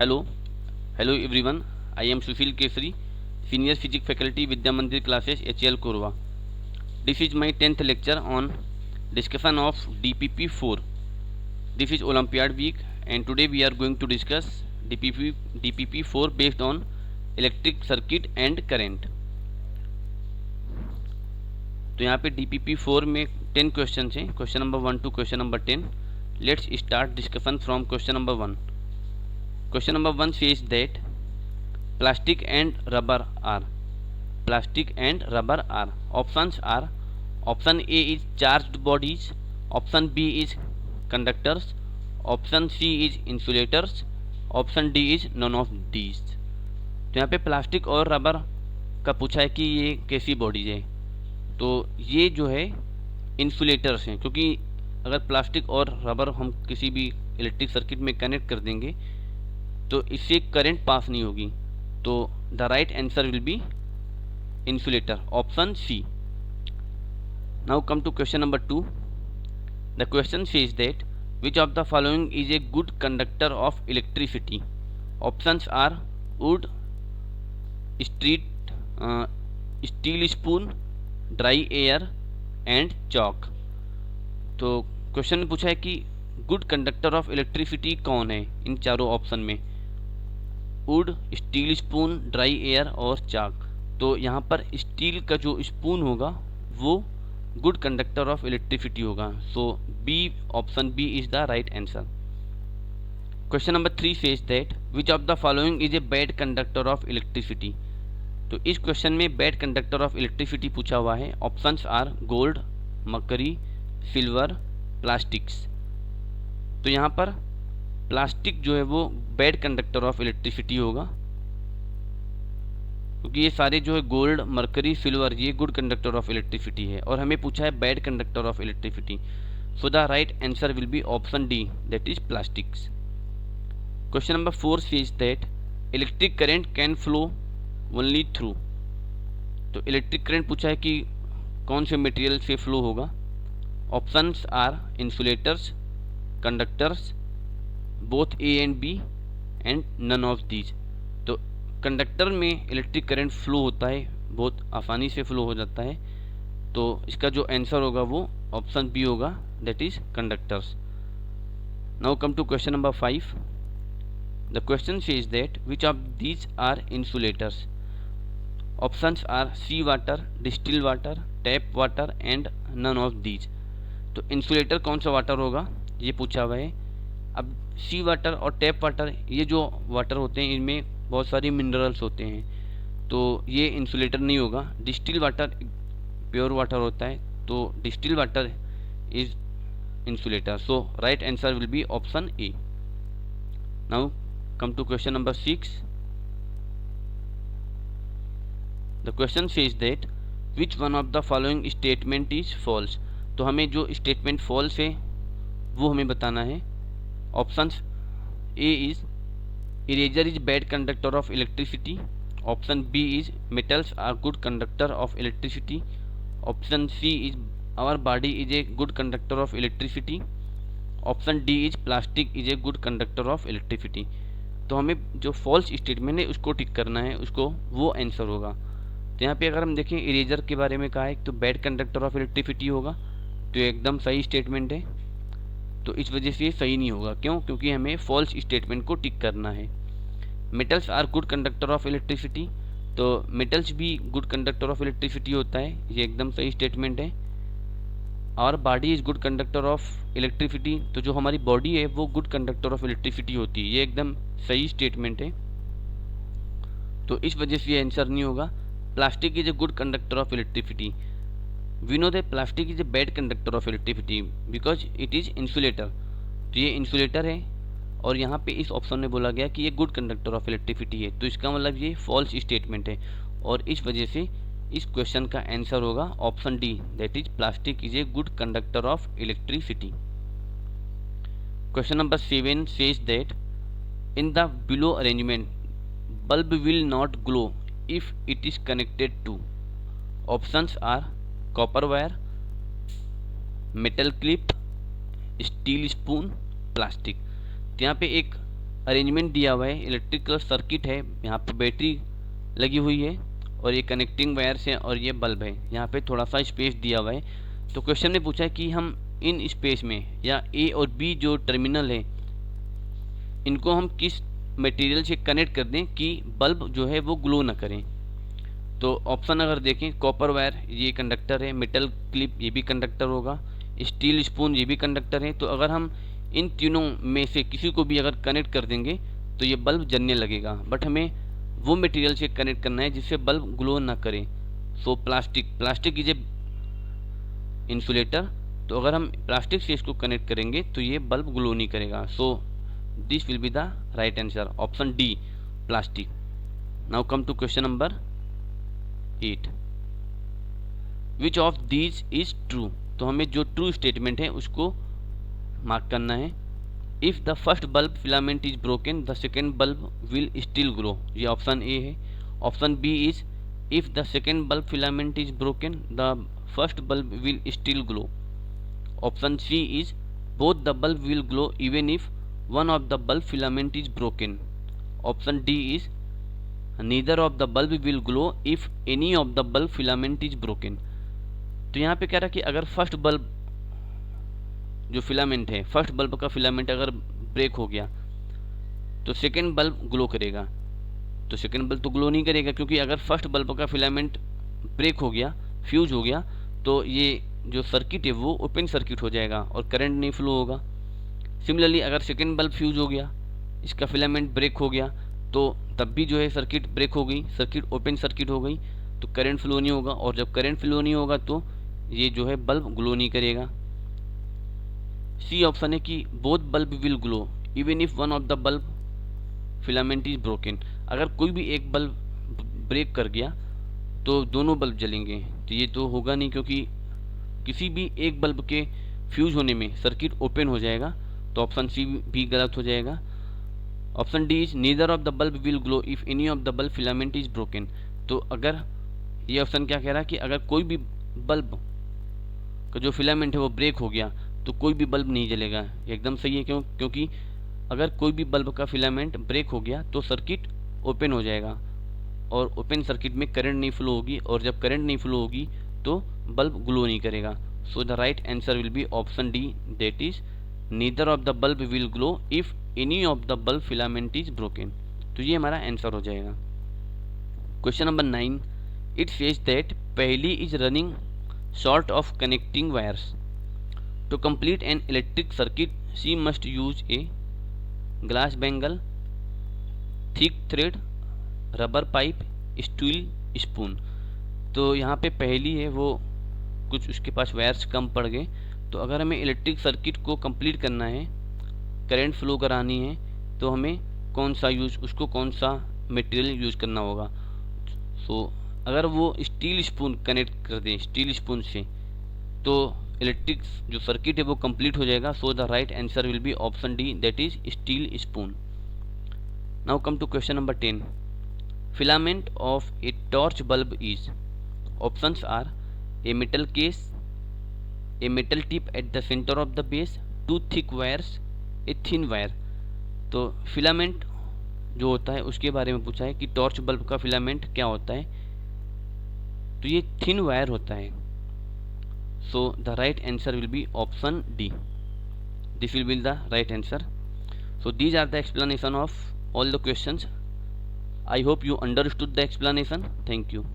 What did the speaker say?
Hello, hello everyone. I am Sushil Kesari, Senior Physics Faculty Vidya Mandir Classes HL Korwa. This is my 10th lecture on discussion of DPP4. This is Olympiad week and today we are going to discuss DPP4 based on electric circuit and current. तो यहाँ पे DPP4 में 10 question हैं, question number 1 to question number 10. Let's start discussion from question number 1. Question number 1 says that plastic and rubber are. Options are: option A is charged bodies, option B is conductors, option C is insulators, option D is none of these. तो यहाँ पे plastic और rubber का पूछा है कि ये कैसी बॉडीज है. तो ये जो है इंसुलेटर्स हैं, क्योंकि अगर प्लास्टिक और रबर हम किसी भी इलेक्ट्रिक सर्किट में कनेक्ट कर देंगे तो इससे करंट पास नहीं होगी. तो the right answer will be insulator, option C. Now come to question number 2. The question says that which of the following is a good conductor of electricity. Options are wood, steel spoon, dry air and chalk. तो question में पूछा है कि good conductor of electricity कौन है इन चारों option में, would, steel spoon, dry air और चाक. तो यहाँ पर स्टील का जो स्पून होगा वो गुड कंडक्टर ऑफ इलेक्ट्रिसिटी होगा. So B, option B is the right answer. Question number 3 says that which of the following is a bad conductor of electricity. तो इस क्वेश्चन में बैड कंडक्टर ऑफ इलेक्ट्रिसिटी पूछा हुआ है. Options are gold, mercury, silver, plastics. तो यहाँ पर plastic जो है वो बैड कंडक्टर ऑफ इलेक्ट्रिसिटी होगा, क्योंकि ये सारे जो है गोल्ड, मरकरी, सिल्वर ये गुड कंडक्टर ऑफ इलेक्ट्रिसिटी है और हमें पूछा है bad conductor of electricity. So the right answer will be option D, that is plastics. Question number 4 says that electric current can flow only through. तो electric current पूछा है कि कौन से मटेरियल से फ्लो होगा. Options are insulators, conductors, both A and B and none of these. तो conductor में इलेक्ट्रिक करंट फ्लो होता है, बहुत आसानी से फ्लो हो जाता है. तो इसका जो आंसर होगा वो ऑप्शन बी होगा, that is conductors. Now come to question number 5. The question says that which of these are insulators. Options are sea water, distil water, tap water and none of these. तो insulator कौन सा water होगा ये पूछा हुआ है. अब sea water और टैप वाटर ये जो वाटर होते हैं इनमें बहुत सारी मिनरल्स होते हैं, तो ये इंसुलेटर नहीं होगा. डिस्टिल वाटर प्योर वाटर होता है, तो distil water is insulator. So right answer will be option A. Now come to question number 6. The question says that which one of the following statement is false. तो हमें जो statement false है वो हमें बताना है. Options A is eraser is bad conductor of electricity, option B is metals are good conductor of electricity, option C is our body is a good conductor of electricity, option D is plastic is a good conductor of electricity. तो हमें जो false statement है उसको टिक करना है, उसको वो answer होगा. तो यहाँ पे अगर हम देखें इरेजर के बारे में कहा है तो बैड कंडक्टर ऑफ इलेक्ट्रिसिटी होगा, तो एकदम सही स्टेटमेंट है. तो इस वजह से सही नहीं होगा. क्यों? क्योंकि हमें फॉल्स स्टेटमेंट को टिक करना है. Metals are good conductor of electricity, तो मेटल्स भी गुड कंडक्टर ऑफ इलेक्ट्रिसिटी होता है, ये एकदम सही स्टेटमेंट है. और body is good conductor of electricity, तो जो हमारी बॉडी है वो गुड कंडक्टर ऑफ इलेक्ट्रिसिटी होती है, ये एकदम सही स्टेटमेंट है. तो इस वजह से ये आंसर नहीं होगा. Plastic is a good conductor of electricity. We know that plastic is a bad conductor of electricity because it is insulator. तो ये इंसुलेटर है और यहाँ पे इस ऑप्शन में बोला गया कि ये गुड कंडक्टर ऑफ इलेक्ट्रिसिटी है, तो इसका मतलब ये फॉल्स स्टेटमेंट है और इस वजह से इस क्वेश्चन का आंसर होगा option D, that is plastic is a good conductor of electricity. Question number 7 says that in the below arrangement bulb will not glow if it is connected to. Options are copper wire, metal clip, steel spoon, plastic. तो यहाँ पे एक arrangement दिया हुआ है, electrical circuit है, यहाँ पे बैटरी लगी हुई है और ये कनेक्टिंग वायर्स हैं और ये बल्ब है। यहाँ पे थोड़ा सा स्पेस दिया हुआ है। तो क्वेश्चन में पूछा है कि हम इन स्पेस में या ए और बी जो टर्मिनल है इनको हम किस मटेरियल से कनेक्ट कर दें कि बल्ब जो है वो ग्लो ना करें। तो ऑप्शन अगर देखें, कॉपर वायर ये कंडक्टर है, मेटल क्लिप ये भी कंडक्टर होगा, स्टील स्पून ये भी कंडक्टर है। तो अगर हम इन तीनों में से किसी को भी अगर कनेक्ट कर देंगे तो ये बल्ब जलने लगेगा, बट हमें वो मटेरियल से कनेक्ट करना है जिससे बल्ब ग्लो ना करे। सो प्लास्टिक इज ए इंसुलेटर। तो अगर हम प्लास्टिक से इसको कनेक्ट करेंगे तो ये बल्ब ग्लो नहीं करेगा। So this will be the right answer, option D, plastic. Now come to question number 8, which of these is true. तो हमें जो ट्रू स्टेटमेंट है उसको मार्क करना है। If the first bulb filament is broken the second bulb will still glow, ये option A है। Option B is if the second bulb filament is broken the first bulb will still glow. Option C is both the bulb will glow even if one of the bulb filament is broken. Option D is neither of the bulb will glow if any of the bulb filament is broken. तो यहाँ पे कह रहा है कि अगर first bulb जो filament है, फर्स्ट बल्ब का फिलामेंट अगर ब्रेक हो गया तो सेकेंड बल्ब ग्लो करेगा। तो सेकेंड बल्ब तो ग्लो नहीं करेगा, क्योंकि अगर फर्स्ट बल्ब का फिलामेंट ब्रेक हो गया, फ्यूज हो गया, तो ये जो सर्किट है वो ओपन सर्किट हो जाएगा और करंट नहीं फ्लो होगा। सिमिलरली अगर सेकेंड बल्ब फ्यूज हो गया, इसका फिलामेंट ब्रेक हो गया, तो तब भी जो है सर्किट ब्रेक हो गई, सर्किट ओपन सर्किट हो गई, तो करंट फ्लो नहीं होगा, और जब करंट फ्लो नहीं होगा तो ये जो है बल्ब ग्लो नहीं करेगा। सी ऑप्शन है कि both bulb will glow even if one of the bulb filament is broken. अगर कोई भी एक बल्ब ब्रेक कर गया तो दोनों बल्ब जलेंगे, तो ये तो होगा नहीं, क्योंकि किसी भी एक बल्ब के फ्यूज होने में सर्किट ओपन हो जाएगा। तो ऑप्शन सी भी गलत हो जाएगा। Option D is neither of the bulb will glow if any of the bulb filament is broken. तो अगर ये ऑप्शन क्या कह रहा है कि अगर कोई भी बल्ब का जो फिलामेंट है वो ब्रेक हो गया तो कोई भी बल्ब नहीं जलेगा। एकदम सही है, क्योंकि अगर कोई भी बल्ब का फिलामेंट ब्रेक हो गया तो सर्किट ओपन हो जाएगा और ओपन सर्किट में करंट नहीं फ्लो होगी, और जब करंट नहीं फ्लो होगी तो बल्ब ग्लो नहीं करेगा। So the right answer will be option D, that is neither of the bulb will glow if any of the bulb filament is broken. तो ये हमारा आंसर हो जाएगा। Question number 9, it says that पहली is running short of connecting wires. To complete an electric circuit, she must use a glass bangle, thick thread, rubber pipe, steel spoon. तो यहाँ पे पहली है वो कुछ उसके पास वायर्स कम पड़ गए। तो अगर हमें इलेक्ट्रिक सर्किट को कंप्लीट करना है, करंट फ्लो करानी है, तो हमें कौन सा मटेरियल यूज़ करना होगा। सो अगर वो स्टील स्पून कनेक्ट कर दें स्टील स्पून से, तो इलेक्ट्रिक जो सर्किट है वो कंप्लीट हो जाएगा। So the right answer will be option D, that is steel spoon. Now come to question number 10, filament of a torch bulb is. Options are a metal case, a metal tip at the centre of the base, two thick wires, a thin wire. तो filament जो होता है उसके बारे में पूछा है कि टॉर्च बल्ब का फिलामेंट क्या होता है। तो ये थिन वायर होता है। So the right answer will be option D, this will be the right answer. So these are the explanation of all the questions. I hope you understood the explanation. Thank you.